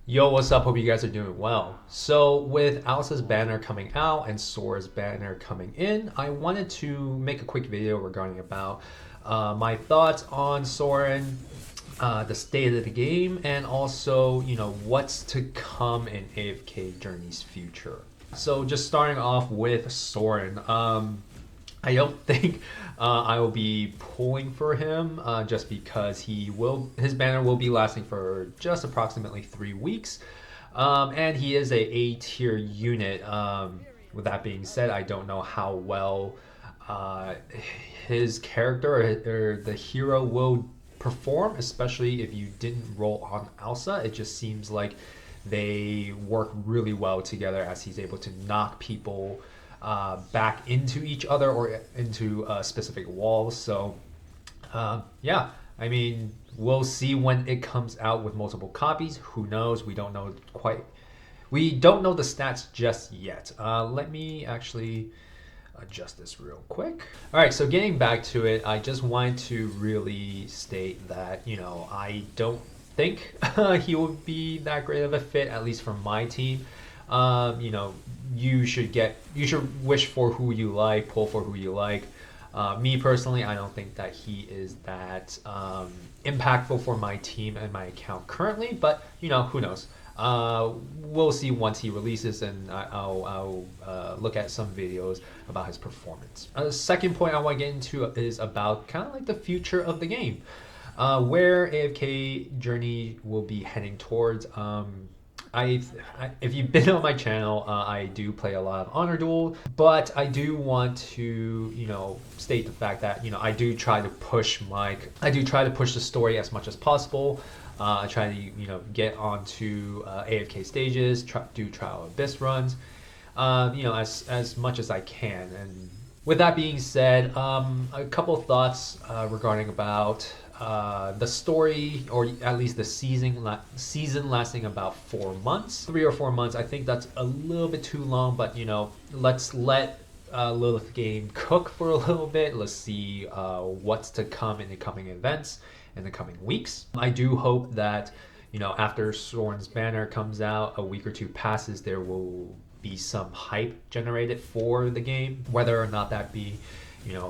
Yo, what's up? Hope you guys are doing well. So, with Alice's banner coming out and Sora's banner coming in, I wanted to make a quick video regarding about my thoughts on Soren, the state of the game, and also, what's to come in AFK Journey's future. So, just starting off with Soren. I don't think I will be pulling for him just because his banner will be lasting for just approximately 3 weeks, and he is a tier unit. With that being said, I don't know how well uh, his character or the hero will perform, especially if you didn't roll on Elsa. It just seems like they work really well together as he's able to knock people back into each other or into specific walls. So, yeah, I mean, we'll see when it comes out with multiple copies. Who knows? We don't know quite. We don't know the stats just yet. Let me actually adjust this real quick. All right, so getting back to it, I just wanted to really state that, I don't think he would be that great of a fit, at least for my team. You should wish for who you like, pull for who you like. Me personally, I don't think that he is that impactful for my team and my account currently, but who knows? We'll see once he releases, and I'll look at some videos about his performance. The second point I want to get into is about kind of like the future of the game, where AFK Journey will be heading towards. If you've been on my channel, I do play a lot of Honor Duel, but I do want to, state the fact that, I do try to push the story as much as possible. I try to, get onto AFK stages, do trial abyss runs, as much as I can. And with that being said, a couple thoughts regarding about the story, or at least the season lasting about 4 months, 3 or 4 months. I think that's a little bit too long, but let's let Lilith game cook for a little bit. Let's see what's to come in the coming events in the coming weeks. I do hope that after Soren's banner comes out, a week or two passes, there will be some hype generated for the game, whether or not that be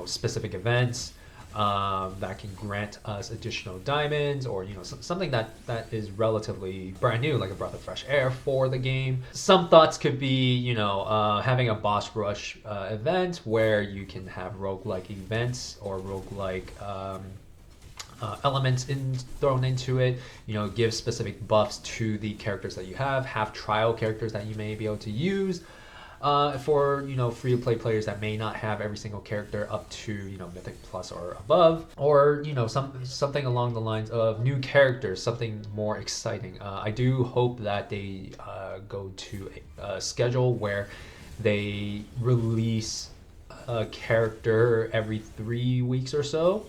specific events that can grant us additional diamonds, or something that is relatively brand new, like a breath of fresh air for the game. Some thoughts could be having a boss rush event where you can have roguelike events or roguelike elements thrown into it. Give specific buffs to the characters that you have trial characters that you may be able to use for free to play players that may not have every single character up to Mythic Plus or above, or something along the lines of new characters, something more exciting. I do hope that they go to a schedule where they release a character every 3 weeks or so,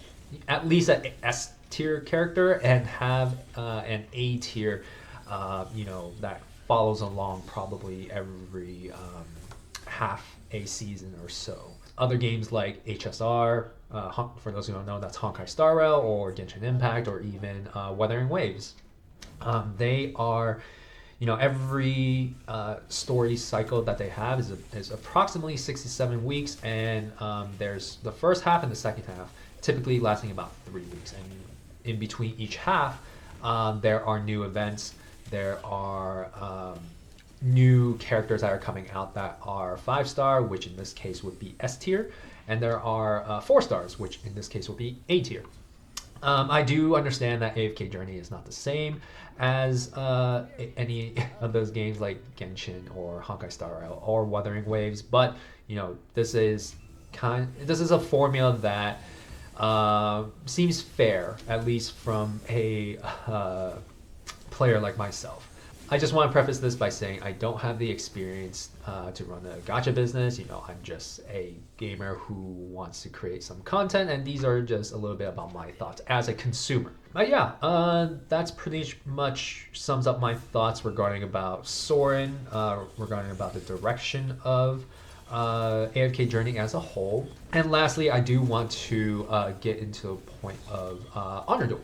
at least an S tier character, and have an A tier that follows along probably every half a season or so. Other games like HSR, for those who don't know, that's Honkai Star Rail, or Genshin Impact, or even Wuthering Waves. They are, every story cycle that they have is approximately 67 weeks, and there's the first half and the second half, typically lasting about 3 weeks. And in between each half, there are new events. There are new characters that are coming out that are 5-star, which in this case would be S tier, and there are 4-stars, which in this case will be A tier. I do understand that AFK Journey is not the same as any of those games like Genshin or Honkai Star Rail or Wuthering Waves, but this is a formula that seems fair, at least from a player like myself. I just want to preface this by saying I don't have the experience to run a gacha business. I'm just a gamer who wants to create some content, and these are just a little bit about my thoughts as a consumer. But yeah, that's pretty much sums up my thoughts regarding about Soren, regarding about the direction of AFK Journey as a whole. And lastly, I do want to get into a point of Honor Duel.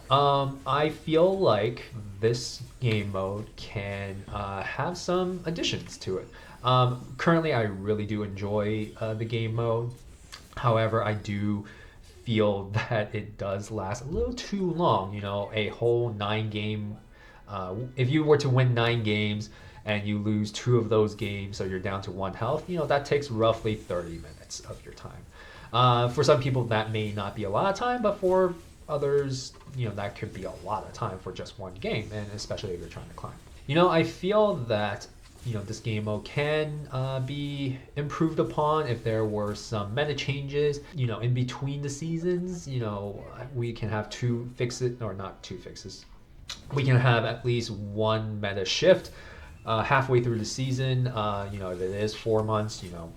I feel like this game mode can have some additions to it. Currently, I really do enjoy the game mode. However, I do feel that it does last a little too long. You know, a whole 9 game. If you were to win 9 games and you lose 2 of those games, so you're down to 1 health, you know, that takes roughly 30 minutes of your time. For some people, that may not be a lot of time, but for others, you know, that could be a lot of time for just 1 game, and especially if you're trying to climb. You know, I feel that, you know, this game mode can be improved upon if there were some meta changes, you know, in between the seasons. You know, we can have 2 fixes, or not 2 fixes. We can have at least 1 meta shift halfway through the season. You know, if it is 4 months, you know,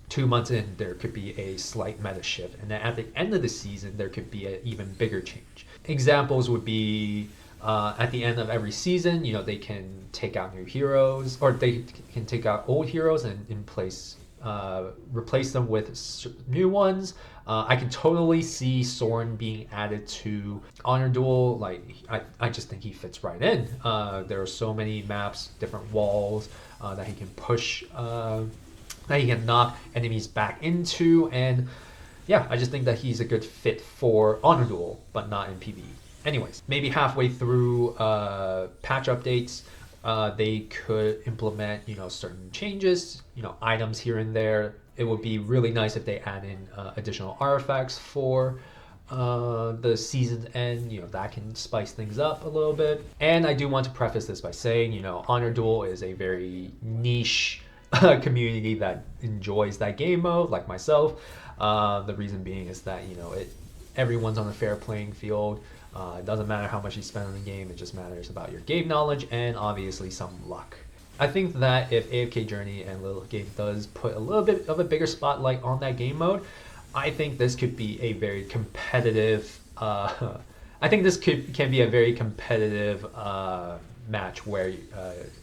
2 months in, there could be a slight meta shift. And then at the end of the season, there could be an even bigger change. Examples would be at the end of every season, you know, they can take out new heroes, or they can take out old heroes and replace them with new ones. I can totally see Soren being added to Honor Duel. Like, I just think he fits right in. There are so many maps, different walls that he can push, that he can knock enemies back into, and yeah, I just think that he's a good fit for Honor Duel, but not in PvE. Anyways, maybe halfway through patch updates, they could implement, you know, certain changes, you know, items here and there. It would be really nice if they add in additional artifacts for the season's end. You know, that can spice things up a little bit. And I do want to preface this by saying, you know, Honor Duel is a very niche community that enjoys that game mode, like myself. The reason being is that, you know, everyone's on a fair playing field. It doesn't matter how much you spend on the game, it just matters about your game knowledge and obviously some luck. I think that if AFK Journey and Little Game does put a little bit of a bigger spotlight on that game mode, I think this could be a very competitive can be a very competitive match where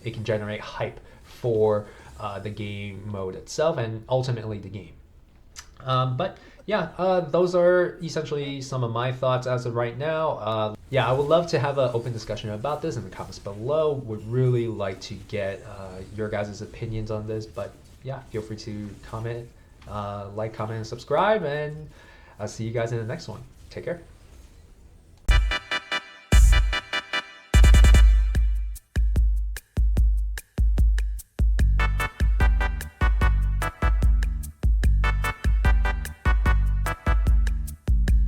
it can generate hype for the game mode itself and ultimately the game. But yeah, those are essentially some of my thoughts as of right now. Yeah, I would love to have an open discussion about this in the comments below. Would really like to get your guys' opinions on this. But yeah, feel free to comment, like, comment, and subscribe. And I'll see you guys in the next one. Take care.